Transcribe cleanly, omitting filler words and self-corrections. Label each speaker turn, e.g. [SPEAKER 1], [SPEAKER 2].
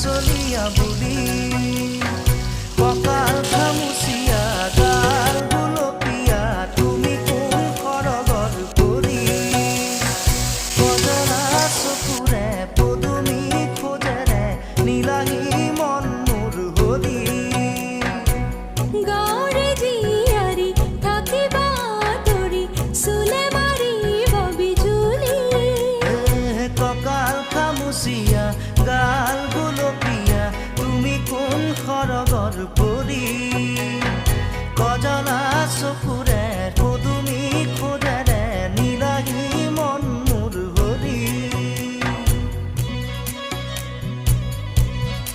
[SPEAKER 1] চলিয়া বুলি কঁকাল খামুচিয়া গাল গুলপীয়া তুমি কোন খৰগৰ পৰি কজলা চকুৰে পদুমী খোজেৰে নীলাহী মন মোৰ হৰি
[SPEAKER 2] গাঁৱৰে জীয়াৰী থাকিবা তৰি চুলে মাৰিব বিজুলি
[SPEAKER 1] কঁকাল খামুচিয়া গাল গুলপীয়া তুমি কোন খৰগৰ পৰি